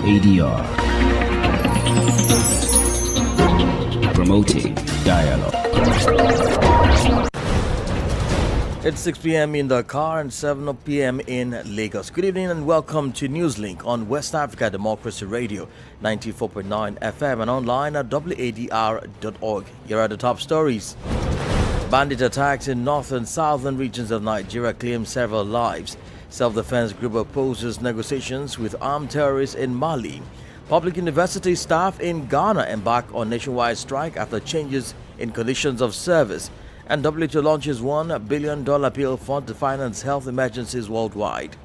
WADR, promoting dialogue. It's 6 p.m. in Dakar and 7 p.m. in Lagos. Good evening and welcome to Newslink on West Africa Democracy Radio, 94.9 FM and online at wadr.org. Here are the top stories. Bandit attacks in north and southern regions of Nigeria claim several lives. Self-defense group opposes negotiations with armed terrorists in Mali. Public university staff in Ghana embark on nationwide strike after changes in conditions of service. And WHO launches $1 billion appeal fund to finance health emergencies worldwide.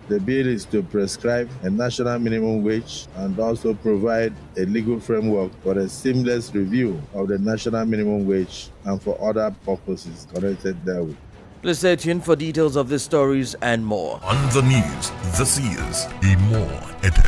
The bill is to prescribe a national minimum wage and also provide a legal framework for a seamless review of the national minimum wage and for other purposes connected therewith. Please stay tuned for details of these stories and more. On the news, this is a more edit.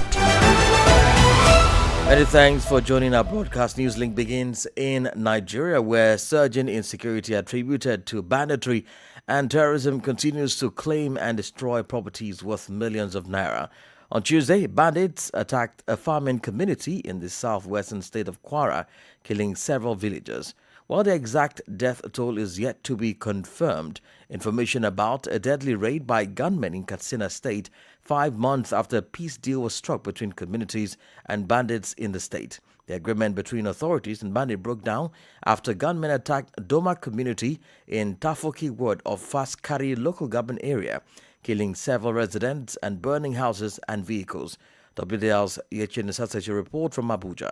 Many thanks for joining our broadcast. Newslink begins in Nigeria, where surging insecurity attributed to banditry and terrorism continues to claim and destroy properties worth millions of naira. On Tuesday, bandits attacked a farming community in the southwestern state of Kwara, killing several villagers. While the exact death toll is yet to be confirmed, information about a deadly raid by gunmen in Katsina State 5 months after a peace deal was struck between communities and bandits in the state. The agreement between authorities and bandits broke down after gunmen attacked Doma community in Tafoki ward of Faskari local government area, killing several residents and burning houses and vehicles. WDL's Yechin Sasachi report from Abuja.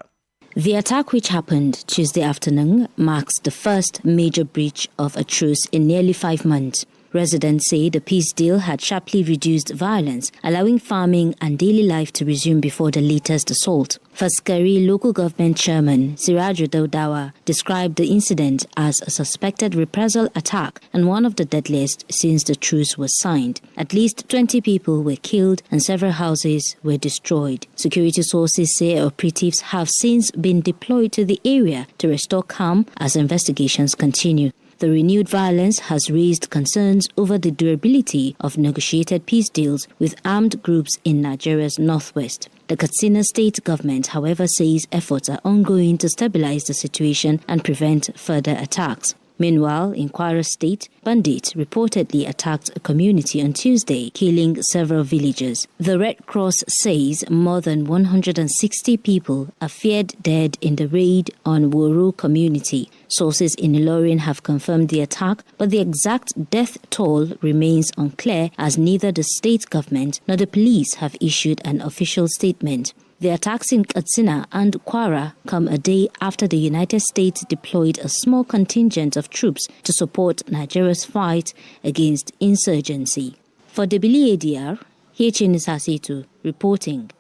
The attack, which happened Tuesday afternoon, marks the first major breach of a truce in nearly 5 months. Residents say the peace deal had sharply reduced violence, allowing farming and daily life to resume before the latest assault. Faskari local government chairman Siraj Daudawa described the incident as a suspected reprisal attack and one of the deadliest since the truce was signed. At least 20 people were killed and several houses were destroyed. Security sources say operatives have since been deployed to the area to restore calm as investigations continue. The renewed violence has raised concerns over the durability of negotiated peace deals with armed groups in Nigeria's northwest. The Katsina state government, however, says efforts are ongoing to stabilize the situation and prevent further attacks. Meanwhile, in Kwara State, bandits reportedly attacked a community on Tuesday, killing several villagers. The Red Cross says more than 160 people are feared dead in the raid on Wuru community. Sources in Ilorin have confirmed the attack, but the exact death toll remains unclear as neither the state government nor the police have issued an official statement. The attacks in Katsina and Kwara come a day after the United States deployed a small contingent of troops to support Nigeria's fight against insurgency. For WADR, Yechin Sasachi reporting.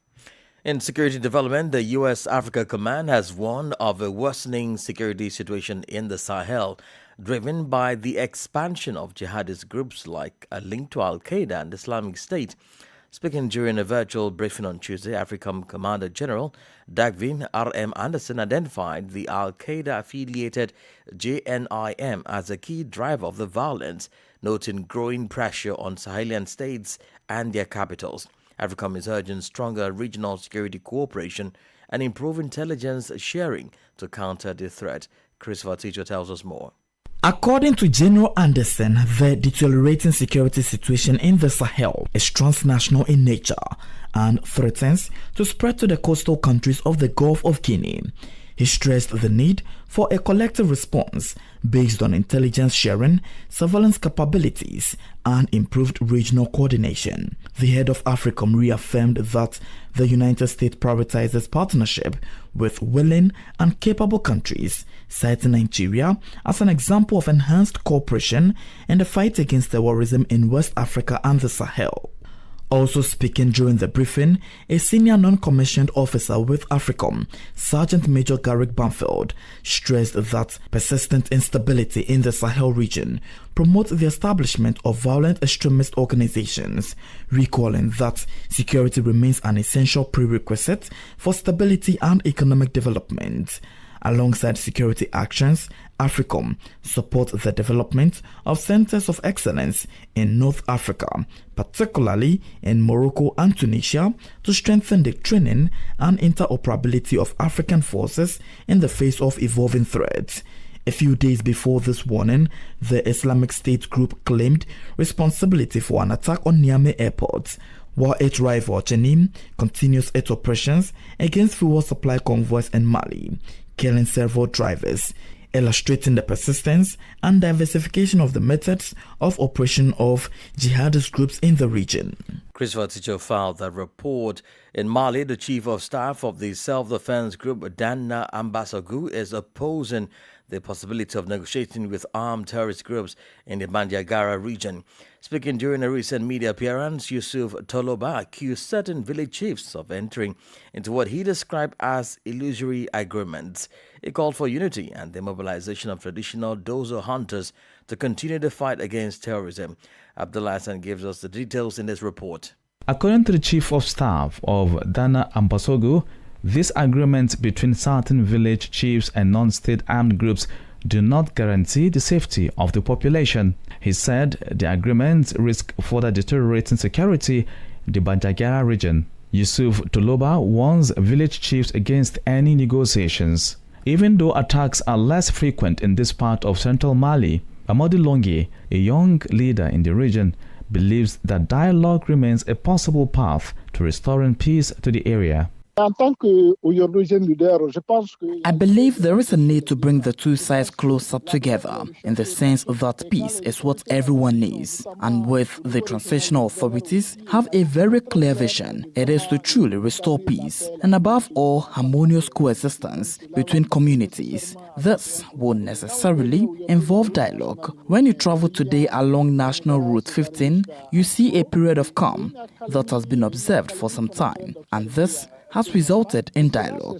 In security development, the U.S. Africa Command has warned of a worsening security situation in the Sahel, driven by the expansion of jihadist groups like a link to Al-Qaeda and Islamic State. Speaking during a virtual briefing on Tuesday, AFRICOM Commander General Dagvin R.M. Anderson identified the Al-Qaeda-affiliated JNIM as a key driver of the violence, noting growing pressure on Sahelian states and their capitals. AFRICOM is urging stronger regional security cooperation and improve intelligence sharing to counter the threat. Christopher Teacher tells us more. According to General Anderson, the deteriorating security situation in the Sahel is transnational in nature and threatens to spread to the coastal countries of the Gulf of Guinea. He stressed the need for a collective response based on intelligence sharing, surveillance capabilities, and improved regional coordination. The head of AFRICOM reaffirmed that the United States prioritizes partnership with willing and capable countries, citing Nigeria as an example of enhanced cooperation in the fight against terrorism in West Africa and the Sahel. Also speaking during the briefing, a senior non-commissioned officer with AFRICOM, Sergeant Major Garrick Banfield, stressed that persistent instability in the Sahel region promotes the establishment of violent extremist organizations, recalling that security remains an essential prerequisite for stability and economic development. Alongside security actions, AFRICOM supports the development of centers of excellence in North Africa, particularly in Morocco and Tunisia, to strengthen the training and interoperability of African forces in the face of evolving threats. A few days before this warning, the Islamic State group claimed responsibility for an attack on Niamey airport, while its rival Jenim continues its operations against fuel supply convoys in Mali, killing several drivers, illustrating the persistence and diversification of the methods of operation of jihadist groups in the region. Christopher Ticho filed that report. In Mali, the chief of staff of the self-defense group Dana Ambasogu is opposing the possibility of negotiating with armed terrorist groups in the Bandiagara region. Speaking during a recent media appearance, Yusuf Toloba accused certain village chiefs of entering into what he described as illusory agreements. He called for unity and the mobilization of traditional Dozo hunters to continue the fight against terrorism. Abdullah Hassan gives us the details in this report. According to the chief of staff of Dana Ambasogu, these agreements between certain village chiefs and non-state armed groups do not guarantee the safety of the population. He said the agreements risk further deteriorating security in the Bandiagara region. Yusuf Toloba warns village chiefs against any negotiations. Even though attacks are less frequent in this part of central Mali, Amadi Longi, a young leader in the region, believes that dialogue remains a possible path to restoring peace to the area. I believe there is a need to bring the two sides closer together in the sense that peace is what everyone needs, and with the transitional authorities have a very clear vision. It is to truly restore peace and above all harmonious coexistence between communities. This will necessarily involve dialogue. When you travel today along National Route 15, you see a period of calm that has been observed for some time, and this has resulted in dialogue.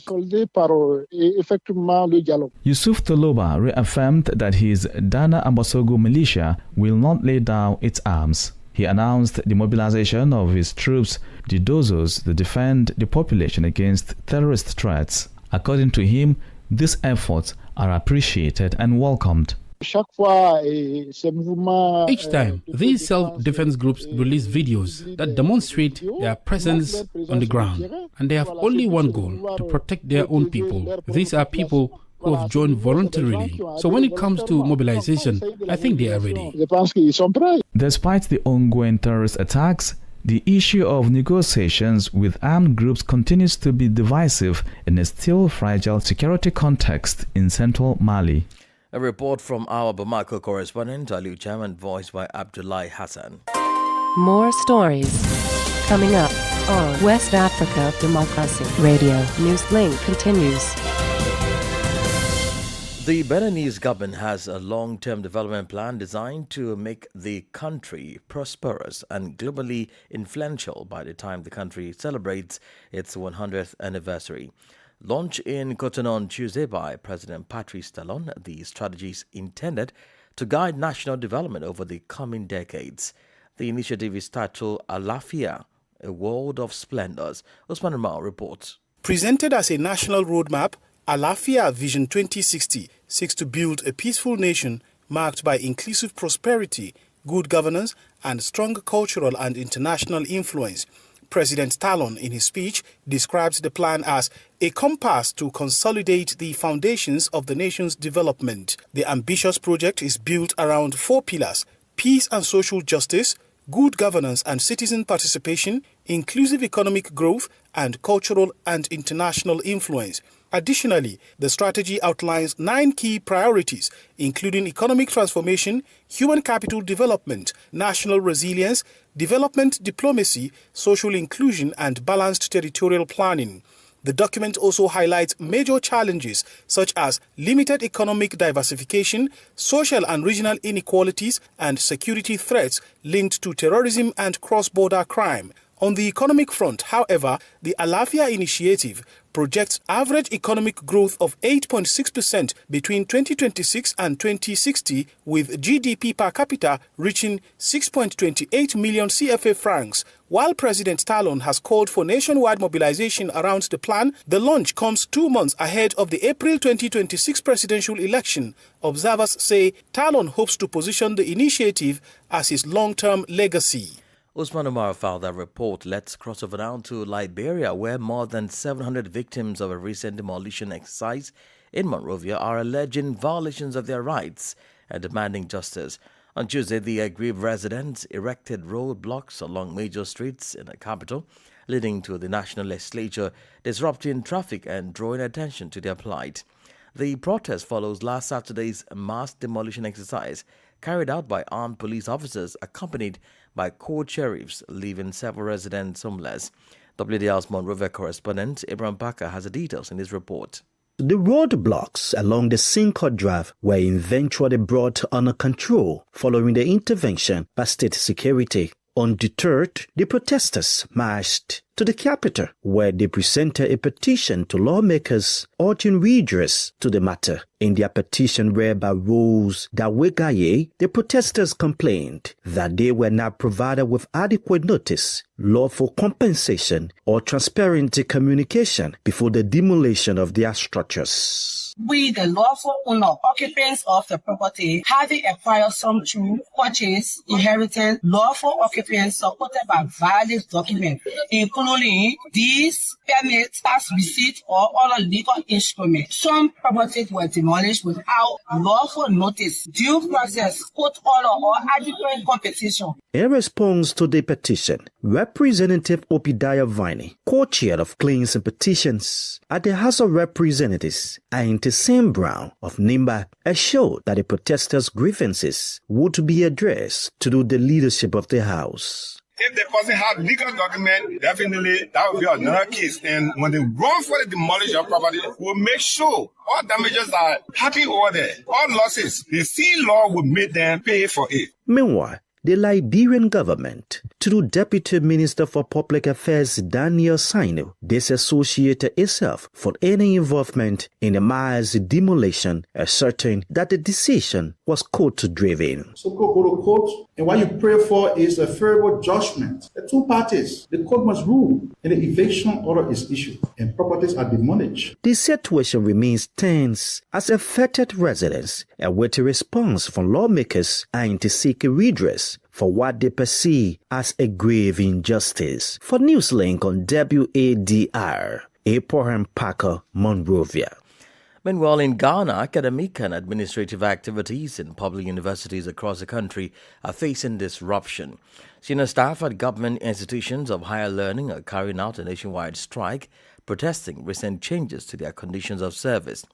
Yusuf Toloba reaffirmed that his Dana Ambasogu militia will not lay down its arms. He announced the mobilization of his troops, the Dozos, to defend the population against terrorist threats. According to him, these efforts are appreciated and welcomed. Each time, these self-defense groups release videos that demonstrate their presence on the ground, and they have only one goal: to protect their own people. These are people who have joined voluntarily. So when it comes to mobilization, I think they are ready. Despite the ongoing terrorist attacks, the issue of negotiations with armed groups continues to be divisive in a still fragile security context in central Mali. A report from our Bamako correspondent, Aliu Chaman, voiced by Abdullah Hassan. More stories coming up on West Africa Democracy Radio. Newslink continues. The Beninese government has a long-term development plan designed to make the country prosperous and globally influential by the time the country celebrates its 100th anniversary. Launched in Cotonou on Tuesday by President Patrice Talon, the strategy is intended to guide national development over the coming decades. The initiative is titled Alafia, a World of Splendors. Osman Ramal reports. Presented as a national roadmap, Alafia Vision 2060 seeks to build a peaceful nation marked by inclusive prosperity, good governance, and strong cultural and international influence. President Talon, in his speech, describes the plan as a compass to consolidate the foundations of the nation's development. The ambitious project is built around 4 pillars: peace and social justice, good governance and citizen participation, inclusive economic growth, and cultural and international influence. Additionally, the strategy outlines 9 key priorities, including economic transformation, human capital development, national resilience, development diplomacy, social inclusion, and balanced territorial planning. The document also highlights major challenges such as limited economic diversification, social and regional inequalities, and security threats linked to terrorism and cross-border crime. On the economic front, however, the Alafia initiative projects average economic growth of 8.6% between 2026 and 2060, with GDP per capita reaching 6.28 million CFA francs. While President Talon has called for nationwide mobilization around the plan, the launch comes 2 months ahead of the April 2026 presidential election. Observers say Talon hopes to position the initiative as his long-term legacy. Usman Umar filed that report. Let's cross over now to Liberia, where more than 700 victims of a recent demolition exercise in Monrovia are alleging violations of their rights and demanding justice. On Tuesday, the aggrieved residents erected roadblocks along major streets in the capital, leading to the national legislature disrupting traffic and drawing attention to their plight. The protest follows last Saturday's mass demolition exercise carried out by armed police officers accompanied by court sheriffs, leaving several residents homeless. WDR's Monrovia correspondent Ibrahim Baka has the details in his report. The roadblocks along the Sinclair Drive were eventually brought under control following the intervention by state security. Undeterred, the protesters marched to the capital, where they presented a petition to lawmakers urging redress to the matter. In their petition read by Rose Dawegaye, the protesters complained that they were not provided with adequate notice, lawful compensation, or transparent communication before the demolition of their structures. We, the lawful owner, occupants of the property, having acquired some through purchase, inheritance, lawful occupants supported by valid documents, including these permits, tax receipt, or other legal instruments. Some properties were demolished without lawful notice, due process, court order, or adequate compensation. In response to the petition, Representative Opidiah Viney, co-chair of Claims and Petitions at the House of Representatives, and Sam Brown of NIMBA, assured that the protesters' grievances would be addressed to the leadership of the House. If the person has legal document, definitely that will be another case. And when they run for the demolition of property, we'll make sure all damages are happening over there. All losses, the sea law will make them pay for it. Meanwhile, the Liberian government, through Deputy Minister for Public Affairs Daniel Sino, disassociated itself from any involvement in the mass demolition, asserting that the decision was court-driven. So go to court, and what you pray for is a favorable judgment. The two parties, the court must rule, and the eviction order is issued, and properties are demolished. The situation remains tense as affected residents await a response from lawmakers and to seek a redress for what they perceive as a grave injustice. For Newslink on WADR, Abraham Parker, Monrovia. Meanwhile, in Ghana, academic and administrative activities in public universities across the country are facing disruption. Senior staff at government institutions of higher learning are carrying out a nationwide strike, protesting recent changes to their conditions of service.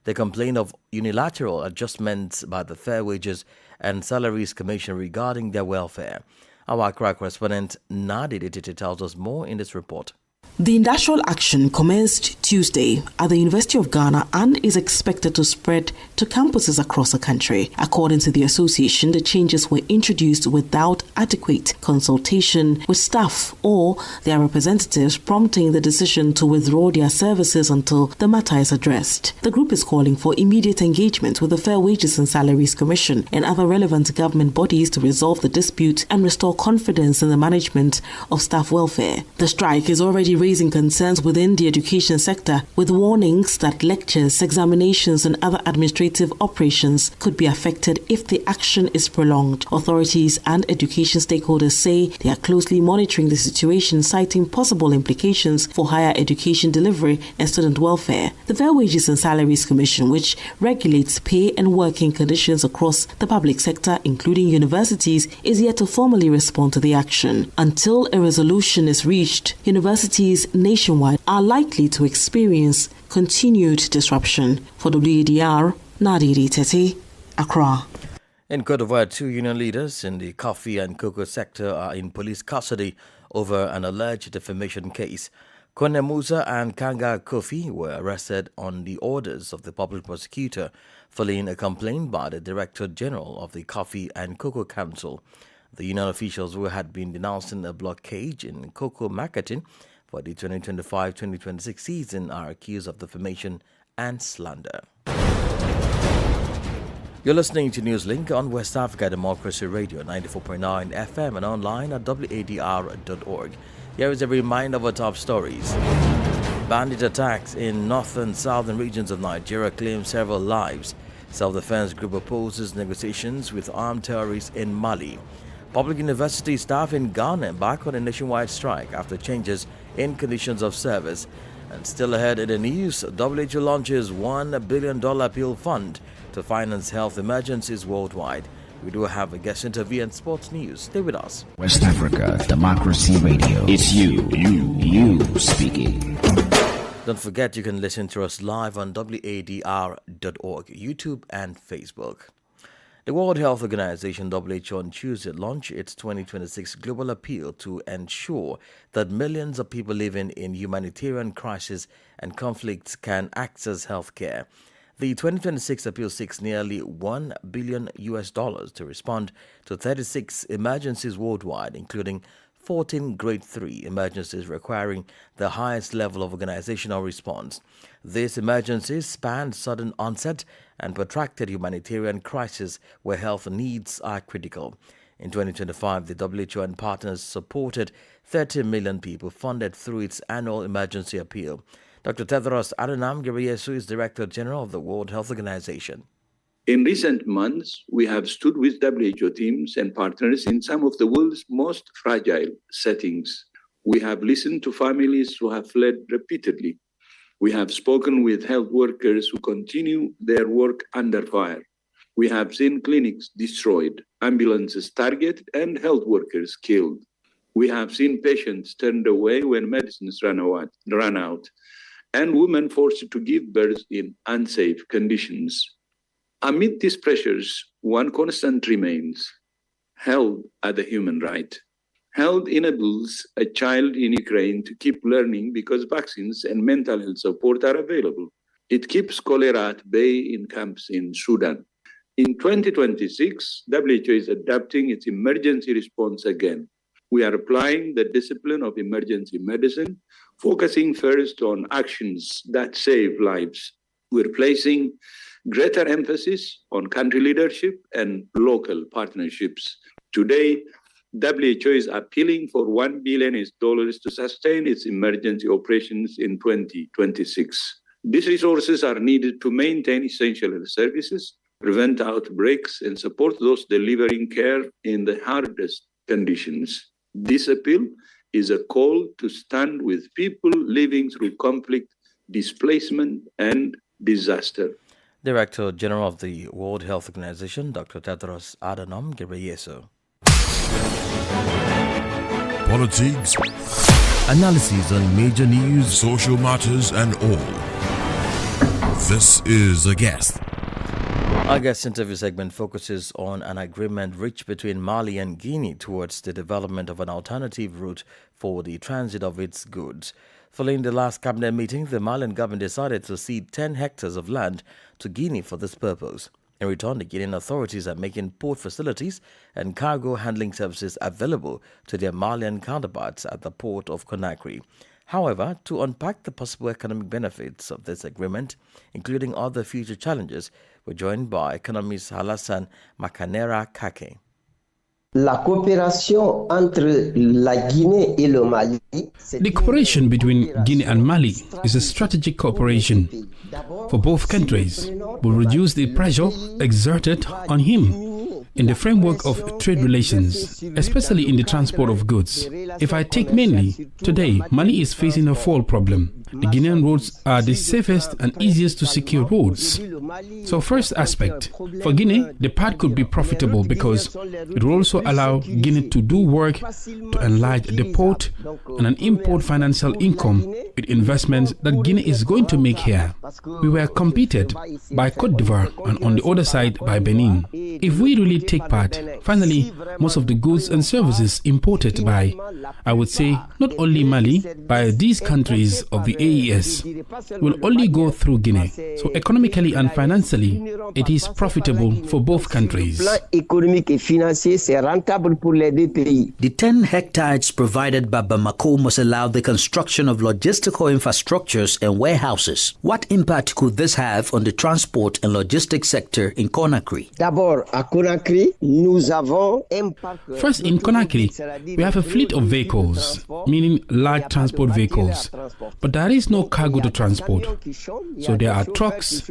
They complain of unilateral adjustments by the Fair Wages and Salaries Commission regarding their welfare. Our Accra correspondent Nadi Dititi tells us more in this report. The industrial action commenced Tuesday at the University of Ghana and is expected to spread to campuses across the country. According to the association, the changes were introduced without adequate consultation with staff or their representatives, prompting the decision to withdraw their services until the matter is addressed. The group is calling for immediate engagement with the Fair Wages and Salaries Commission and other relevant government bodies to resolve the dispute and restore confidence in the management of staff welfare. The strike is already raising concerns within the education sector, with warnings that lectures, examinations, and other administrative operations could be affected if the action is prolonged. Authorities and education stakeholders say they are closely monitoring the situation, citing possible implications for higher education delivery and student welfare. The Fair Wages and Salaries Commission, which regulates pay and working conditions across the public sector, including universities, is yet to formally respond to the action. Until a resolution is reached, universities nationwide are likely to experience continued disruption. For WADR, Nadiri Tete, Accra. In Côte d'Ivoire, 2 union leaders in the coffee and cocoa sector are in police custody over an alleged defamation case. Kone Musa and Kanga Kofi were arrested on the orders of the public prosecutor following a complaint by the Director General of the Coffee and Cocoa Council. The union officials who had been denouncing a blockage in cocoa marketing for the 2025-2026 season are accused of defamation and slander. You're listening to Newslink on West Africa Democracy Radio 94.9 FM and online at wadr.org. Here is a reminder of our top stories. Bandit attacks in northern southern regions of Nigeria claim several lives. Self-defense group opposes negotiations with armed terrorists in Mali. Public university staff in Ghana embark on a nationwide strike after changes in conditions of service. And still ahead in the news, WHO launches $1 billion appeal fund to finance health emergencies worldwide. We do have a guest interview and sports news. Stay with us. West Africa Democracy Radio. It's you speaking. Don't forget you can listen to us live on wadr.org, YouTube and Facebook. The World Health Organization WHO on Tuesday launched its 2026 global appeal to ensure that millions of people living in humanitarian crisis and conflicts can access health care. The 2026 appeal seeks nearly $1 billion to respond to 36 emergencies worldwide, including 14 Grade 3 emergencies requiring the highest level of organizational response. These emergencies span sudden onset and protracted humanitarian crises where health needs are critical. In 2025, the WHO and partners supported 30 million people funded through its annual emergency appeal. Dr. Tedros Adhanom Ghebreyesus is Director General of the World Health Organization. In recent months, we have stood with WHO teams and partners in some of the world's most fragile settings. We have listened to families who have fled repeatedly. We have spoken with health workers who continue their work under fire. We have seen clinics destroyed, ambulances targeted, and health workers killed. We have seen patients turned away when medicines run out, and women forced to give birth in unsafe conditions. Amid these pressures, one constant remains: health as a human right. Health enables a child in Ukraine to keep learning because vaccines and mental health support are available. It keeps cholera at bay in camps in Sudan. In 2026, WHO is adapting its emergency response again. We are applying the discipline of emergency medicine, focusing first on actions that save lives. We're placing greater emphasis on country leadership and local partnerships. Today, WHO is appealing for $1 billion to sustain its emergency operations in 2026. These resources are needed to maintain essential health services, prevent outbreaks, and support those delivering care in the hardest conditions. This appeal is a call to stand with people living through conflict, displacement, and disaster. Director General of the World Health Organization, Dr. Tedros Adhanom Ghebreyesus. Politics, analysis on major news, social matters, and all. This is A Guest. Our guest interview segment focuses on an agreement reached between Mali and Guinea towards the development of an alternative route for the transit of its goods. Following the last cabinet meeting, the Malian government decided to cede 10 hectares of land to Guinea for this purpose. In return, the Guinean authorities are making port facilities and cargo handling services available to their Malian counterparts at the port of Conakry. However, to unpack the possible economic benefits of this agreement, including other future challenges, we're joined by economist Alassane Makanera Kake. La coopération entre la Guinée et le Mali. The cooperation between Guinea and Mali is a strategic cooperation for both countries, will reduce the pressure exerted on him in the framework of trade relations, especially in the transport of goods. If I take mainly, today, Mali is facing a fuel problem. The Guinean roads are the safest and easiest to secure roads. So first aspect, for Guinea, the path could be profitable because it will also allow Guinea to do work to enlarge the port and an import financial income with investments that Guinea is going to make here. We were competed by Côte d'Ivoire and on the other side by Benin. If we really take part, finally, most of the goods and services imported by, I would say, not only Mali, by these countries of the AES will only go through Guinea. So economically and Financially, it is profitable for both countries. The 10 hectares provided by Bamako must allow the construction of logistical infrastructures and warehouses. What impact could this have on the transport and logistics sector in Conakry? First, in Conakry, we have a fleet of vehicles, meaning large transport vehicles, but there is no cargo to transport. So there are trucks,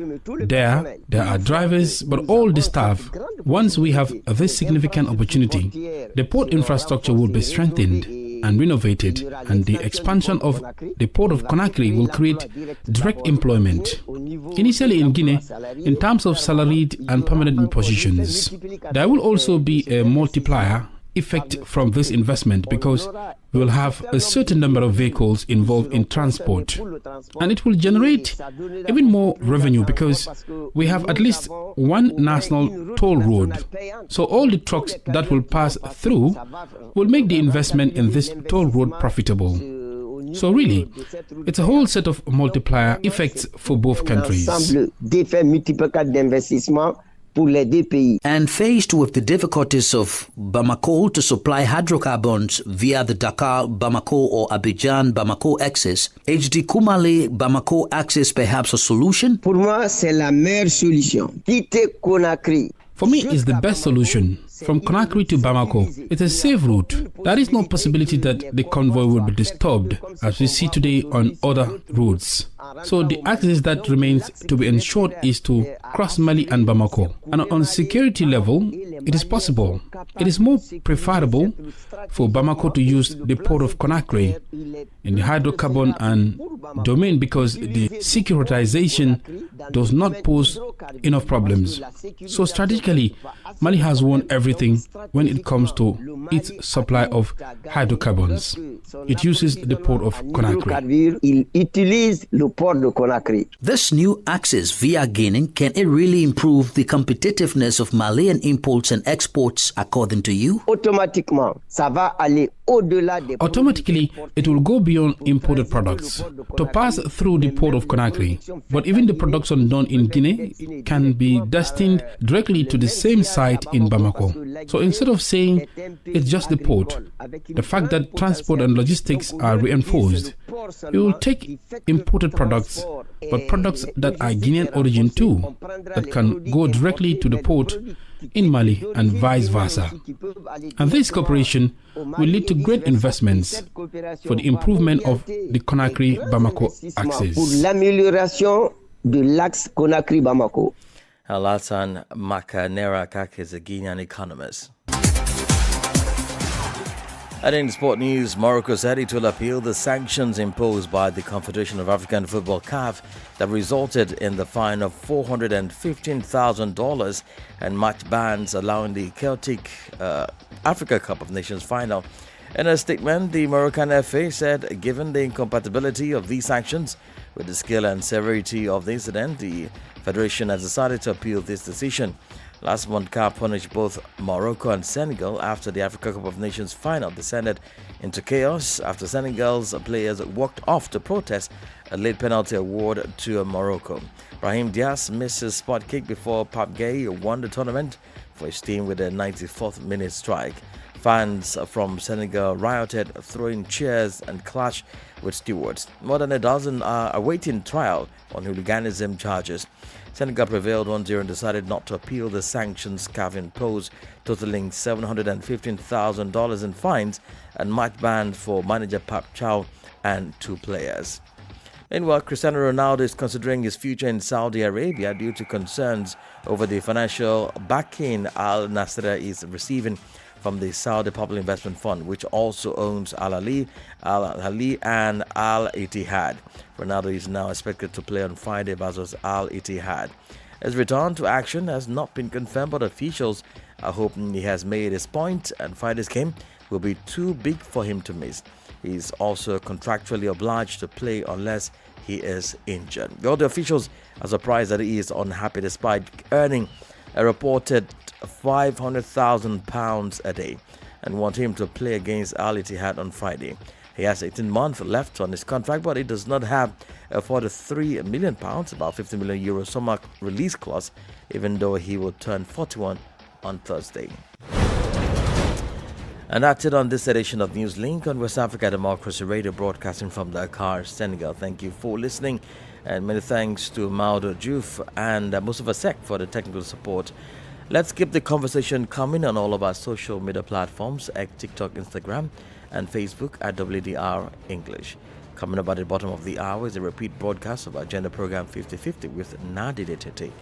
there are drivers, but all the staff. Once we have this significant opportunity, the port infrastructure will be strengthened and renovated, and the expansion of the port of Conakry will create direct employment. Initially in Guinea, in terms of salaried and permanent positions, there will also be a multiplier effect from this investment because we will have a certain number of vehicles involved in transport, and it will generate even more revenue because we have at least one national toll road. So all the trucks that will pass through will make the investment in this toll road profitable. So really, it's a whole set of multiplier effects for both countries. And faced with the difficulties of Bamako to supply hydrocarbons via the Dakar-Bamako or Abidjan-Bamako axis, HD Kumale-Bamako axis perhaps a solution? For me, it's the best solution. From Conakry to Bamako, it's a safe route. There is no possibility that the convoy will be disturbed, as we see today on other routes. So the axis that remains to be ensured is to cross Mali and Bamako. And on security level, it is possible. It is more preferable for Bamako to use the port of Conakry in the hydrocarbon and domain because the securitization does not pose enough problems. So strategically, Mali has won everything when it comes to its supply of hydrocarbons. It uses the port of Conakry. This new axis via Guinea, can it really improve the competitiveness of Malian imports and exports according to you? Automatically, it will go beyond imported products to pass through the port of Conakry. But even the production done in Guinea can be destined directly to the same site in Bamako. So instead of saying it's just the port, the fact that transport and logistics are reinforced, we will take imported products, but products that are Guinean origin too, that can go directly to the port in Mali and vice versa. And this cooperation will lead to great investments for the improvement of the Conakry-Bamako axis. Alassane Makanera Kake is a Guinean economist. And in sport news, Morocco said it will appeal the sanctions imposed by the Confederation of African Football (CAF) that resulted in the fine of $415,000 and match bans allowing the chaotic Africa Cup of Nations final. In a statement, the Moroccan FA said, given the incompatibility of these sanctions with the scale and severity of the incident, the Federation has decided to appeal this decision. Last month, CAF punished both Morocco and Senegal after the Africa Cup of Nations final descended into chaos after Senegal's players walked off to protest a late penalty award to Morocco. Brahim Diaz missed his spot kick before Pape Gueye won the tournament for his team with a 94th minute strike. Fans from Senegal rioted, throwing chairs and clashed with stewards. More than a dozen are awaiting trial on hooliganism charges. Senegal prevailed 1-0 and decided not to appeal the sanctions CAF imposed, totaling $715,000 in fines and match ban for manager Pap Chow and 2 players. Meanwhile, Cristiano Ronaldo is considering his future in Saudi Arabia due to concerns over the financial backing Al Nassr is receiving from the Saudi Public Investment Fund, which also owns Al Ahly and Al Ittihad. Ronaldo is now expected to play on Friday versus Al Ittihad. His return to action has not been confirmed, but officials are hoping he has made his point and Friday's game will be too big for him to miss. He is also contractually obliged to play unless he is injured. The other officials are surprised that he is unhappy despite earning a reported £500,000 a day and want him to play against Al Ittihad on Friday. He has 18 months left on his contract, but he does not have a £43 million, about €50 million summer release clause, even though he will turn 41 on Thursday. And that's it on this edition of Newslink on West Africa Democracy Radio, broadcasting from Dakar, Senegal. Thank you for listening, and many thanks to Wadr and Mustafa Sek for the technical support. Let's keep the conversation coming on all of our social media platforms at TikTok, Instagram, and Facebook at WDR English. Coming up at the bottom of the hour is a repeat broadcast of our gender program 50/50 with Nadide Tete.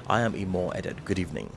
I am Imo Edet. Good evening.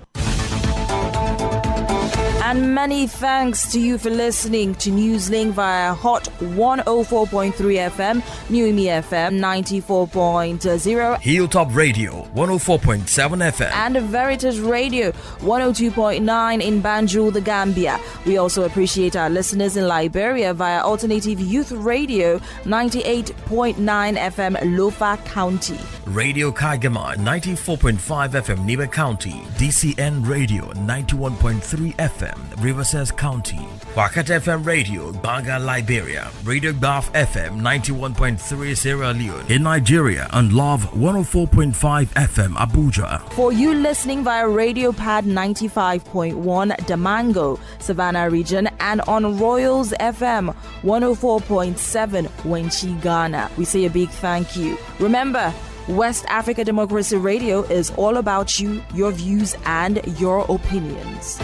And many thanks to you for listening to Newslink via Hot 104.3 FM, Newmi FM 94.0, Hilltop Radio 104.7 FM, and Veritas Radio 102.9 in Banjul, the Gambia. We also appreciate our listeners in Liberia via Alternative Youth Radio 98.9 FM, Lofa County, Radio Kagama 94.5 FM, Niba County, DCN Radio 91.3 FM, Riverside County, Wakat FM Radio, Banga, Liberia, Radio Baf FM 91.3 Sierra Leone in Nigeria, and Love 104.5 FM, Abuja. For you listening via Radio Pad 95.1 Damango, Savannah region, and on Royals FM 104.7 Wenchi, Ghana, we say a big thank you. Remember, West Africa Democracy Radio is all about you, your views, and your opinions.